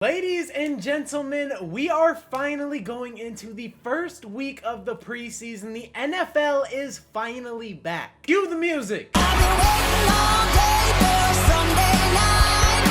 Ladies and gentlemen, we are finally going into the first week of the preseason. The NFL is finally back. Cue the music. Doesn't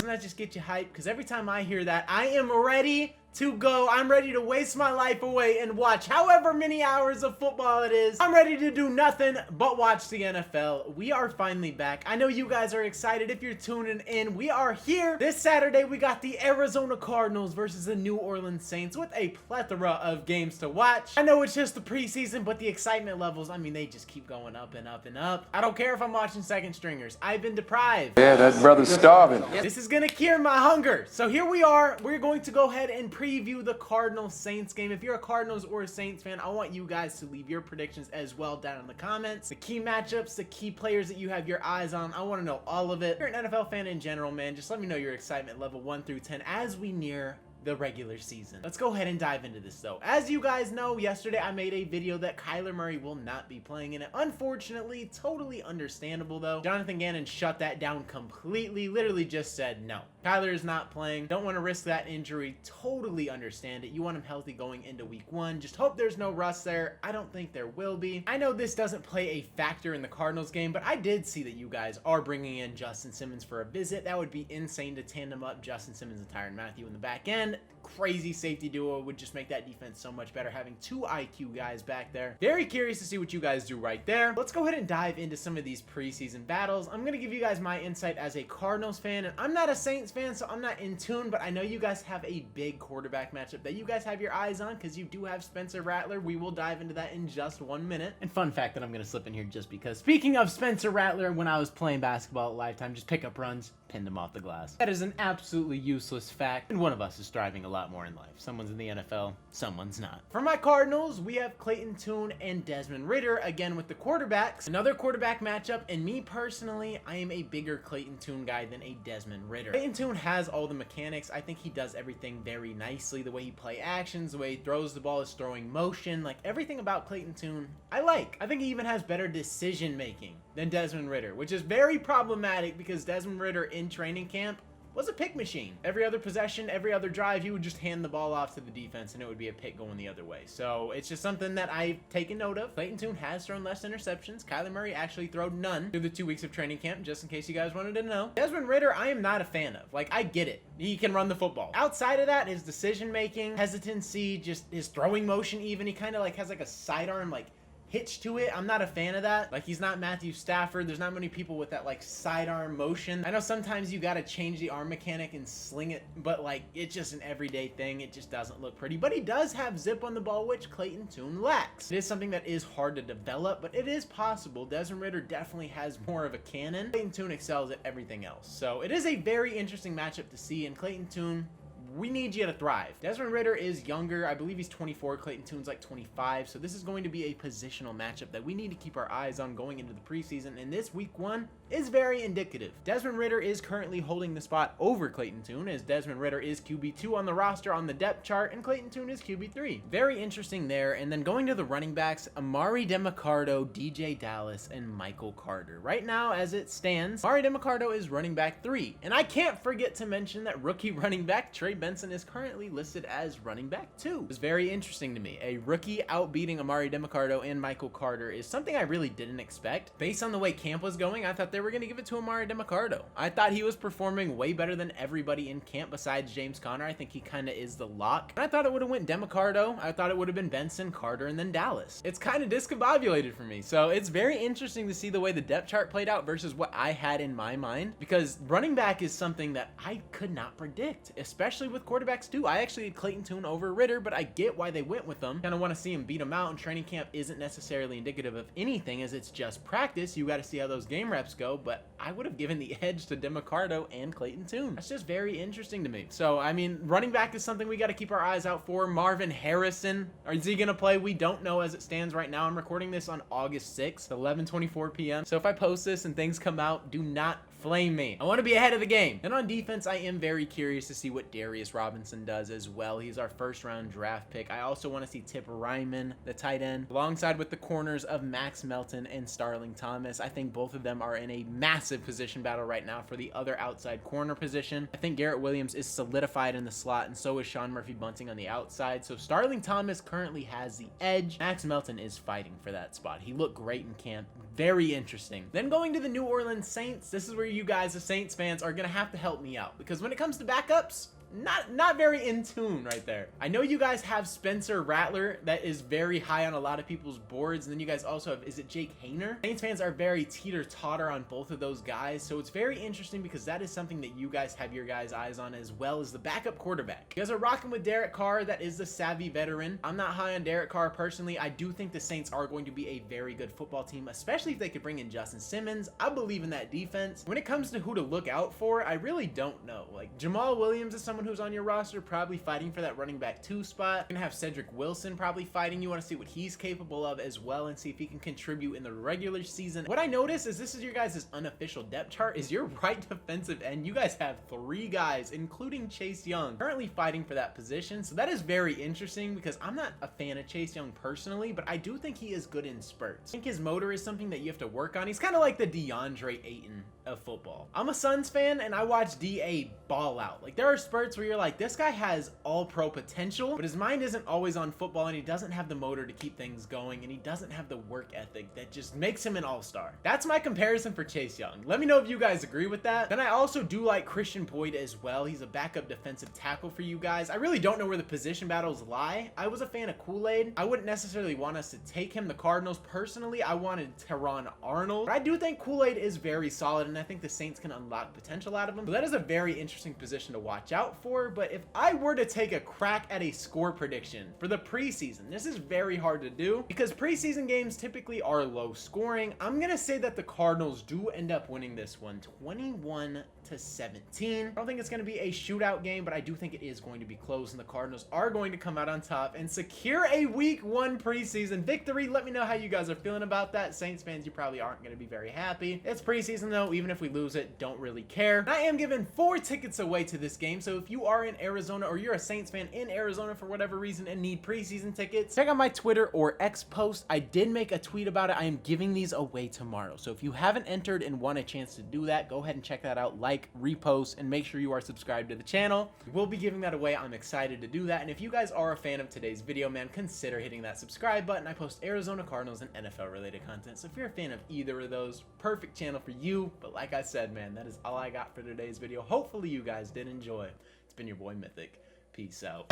that just get you hyped? Because every time I hear that, I am ready to go. I'm ready to waste my life away and watch however many hours of football it is. I'm ready to do nothing but watch the NFL. We are finally back. I know you guys are excited if you're tuning in. We are here. This Saturday, we got the Arizona Cardinals versus the New Orleans Saints with a plethora of games to watch. I know it's just the preseason, but the excitement levels, I mean, they just keep going up and up and up. I don't care if I'm watching second stringers. I've been deprived. Yeah, that brother's starving. This is gonna cure my hunger. So here we are. We're going to go ahead and preview the Cardinals Saints game. If you're a Cardinals or a Saints fan, I want you guys to leave your predictions as well down in the comments. The key matchups, the key players that you have your eyes on. I want to know all of it. If you're an NFL fan in general, man, just let me know your excitement level 1 through 10 as we near the regular season. Let's go ahead and dive into this though. As you guys know, yesterday I made a video that Kyler Murray will not be playing in it. Unfortunately, totally understandable though. Jonathan Gannon shut that down completely, literally just said no. Kyler is not playing. Don't want to risk that injury. Totally understand it. You want him healthy going into week 1. Just hope there's no rust there. I don't think there will be. I know this doesn't play a factor in the Cardinals game, but I did see that you guys are bringing in Justin Simmons for a visit. That would be insane to tandem up Justin Simmons and Tyrann Mathieu in the back end. Crazy safety duo would just make that defense so much better, having 2 IQ guys back there. Very curious to see what you guys do right there. Let's go ahead and dive into some of these preseason battles. I'm going to give you guys my insight as a Cardinals fan, and I'm not a Saints fan, so I'm not in tune, but I know you guys have a big quarterback matchup that you guys have your eyes on because you do have Spencer Rattler. We will dive into that in just 1 minute. And fun fact that I'm going to slip in here just because, speaking of Spencer Rattler, when I was playing basketball at Lifetime, just pick up runs, pinned him off the glass. That is an absolutely useless fact, and one of us is striving a lot more in life. Someone's in the NFL, someone's not. For my Cardinals, we have Clayton and Desmond Ritter, again with the quarterbacks. Another quarterback matchup, and me personally, I am a bigger Clayton guy than a Desmond Ritter. Clayton has all the mechanics. I think he does everything very nicely. The way he play actions, the way he throws the ball, his throwing motion, like everything about Clayton I like. I think he even has better decision making than Desmond Ritter, which is very problematic because Desmond Ritter in training camp was a pick machine. Every other possession, every other drive, he would just hand the ball off to the defense and it would be a pick going the other way. So it's just something that I've taken note of. Clayton has thrown less interceptions. Kyler Murray actually thrown none through the 2 weeks of training camp, just in case you guys wanted to know. Desmond Ritter, I am not a fan of. Like, I get it. He can run the football. Outside of that, his decision making, hesitancy, just his throwing motion even, he kind of like has like a sidearm like hitch to it. I'm not a fan of that. Like, he's not Matthew Stafford. There's not many people with that like sidearm motion. I know sometimes you got to change the arm mechanic and sling it, but like it's just an everyday thing. It just doesn't look pretty. But he does have zip on the ball, which Clayton lacks. It is something that is hard to develop, but it is possible. Desmond Ritter definitely has more of a cannon. Clayton excels at everything else. So it is a very interesting matchup to see, and Clayton, we need you to thrive. Desmond Ritter is younger. I believe he's 24. Clayton like 25. So this is going to be a positional matchup that we need to keep our eyes on going into the preseason. And this week 1 is very indicative. Desmond Ritter is currently holding the spot over Clayton as Desmond Ritter is QB2 on the roster on the depth chart, and Clayton is QB3. Very interesting there. And then going to the running backs, Amari DeMarcado, DJ Dallas, and Michael Carter. Right now, as it stands, Amari DeMarcado is running back 3. And I can't forget to mention that rookie running back Trey Benson is currently listed as running back 2. It's very interesting to me. A rookie outbeating Amari DeMarcado and Michael Carter is something I really didn't expect. Based on the way camp was going, I thought they were going to give it to Amari DeMarcado. I thought he was performing way better than everybody in camp besides James Conner. I think he kind of is the lock. And I thought it would have went DeMarcado. I thought it would have been Benson, Carter, and then Dallas. It's kind of discombobulated for me. So it's very interesting to see the way the depth chart played out versus what I had in my mind, because running back is something that I could not predict, especially with quarterbacks too. I actually had Clayton over Ritter, but I get why they went with them. Kind of want to see him beat him out, and training camp isn't necessarily indicative of anything as it's just practice. You got to see how those game reps go, but I would have given the edge to DeMarcado and Clayton. That's just very interesting to me. So, I mean, running back is something we got to keep our eyes out for. Marvin Harrison, is he going to play? We don't know as it stands right now. I'm recording this on August 6th, 11:24 p.m. So if I post this and things come out, do not Flame me. I want to be ahead of the game. And on defense, I am very curious to see what Darius Robinson does as well. He's our first round draft pick. I also want to see Tip Ryman, the tight end, alongside with the corners of Max Melton and Starling Thomas. I think both of them are in a massive position battle right now for the other outside corner position. I think Garrett Williams is solidified in the slot, and so is Sean Murphy-Bunting on the outside. So Starling Thomas currently has the edge. Max Melton is fighting for that spot. He looked great in camp. Very interesting. Then going to the New Orleans Saints, this is where you guys, the Saints fans, are going to have to help me out, because when it comes to backups, not very in tune right there. I know you guys have Spencer Rattler that is very high on a lot of people's boards, and then you guys also have, is it Jake Haener? Saints fans are very teeter-totter on both of those guys, so it's very interesting because that is something that you guys have your guys' eyes on, as well as the backup quarterback. You guys are rocking with Derek Carr. That is the savvy veteran. I'm not high on Derek Carr personally. I do think the Saints are going to be a very good football team, especially if they could bring in Justin Simmons. I believe in that defense. When it comes to who to look out for, I really don't know. Like, Jamal Williams is someone who's on your roster, probably fighting for that running back 2 spot. You're gonna have Cedric Wilson probably fighting. You want to see what he's capable of as well, and see if he can contribute in the regular season. What I noticed is, this is your guys' unofficial depth chart, is your right defensive end. You guys have 3 guys, including Chase Young, currently fighting for that position. So that is very interesting, because I'm not a fan of Chase Young personally, but I do think he is good in spurts. I think his motor is something that you have to work on. He's kind of like the DeAndre Ayton of football. I'm a Suns fan, and I watch DA ball out. Like, there are spurts where you're like, this guy has all pro potential, but his mind isn't always on football, and he doesn't have the motor to keep things going, and he doesn't have the work ethic that just makes him an all-star. That's my comparison for Chase Young. Let me know if you guys agree with that. Then I also do like Christian Boyd as well. He's a backup defensive tackle for you guys. I really don't know where the position battles lie. I was a fan of Kool-Aid. I wouldn't necessarily want us to take him. The Cardinals, personally, I wanted Teron Arnold, but I do think Kool-Aid is very solid, and I think the Saints can unlock potential out of him. So that is a very interesting position to watch out for. But if I were to take a crack at a score prediction for the preseason, this is very hard to do because preseason games typically are low scoring. I'm gonna say that the Cardinals do end up winning this one 21-17. I don't think it's gonna be a shootout game, but I do think it is going to be close, and the Cardinals are going to come out on top and secure a week 1 preseason victory. Let me know how you guys are feeling about that. Saints fans, you probably aren't gonna be very happy. It's preseason though. Even if we lose it, don't really care. And I am giving 4 tickets away to this game, so if you are in Arizona, or you're a Saints fan in Arizona for whatever reason and need preseason tickets, check out my Twitter or X post. I did make a tweet about it. I am giving these away tomorrow, so if you haven't entered and want a chance to do that, go ahead and check that out. Like, repost, and make sure you are subscribed to the channel. We'll be giving that away. I'm excited to do that. And if you guys are a fan of today's video, man, consider hitting that subscribe button. I post Arizona Cardinals and NFL related content, so if you're a fan of either of those, perfect channel for you. But like I said, man, that is all I got for today's video. Hopefully you guys did enjoy. It's been your boy Mythic. Peace out.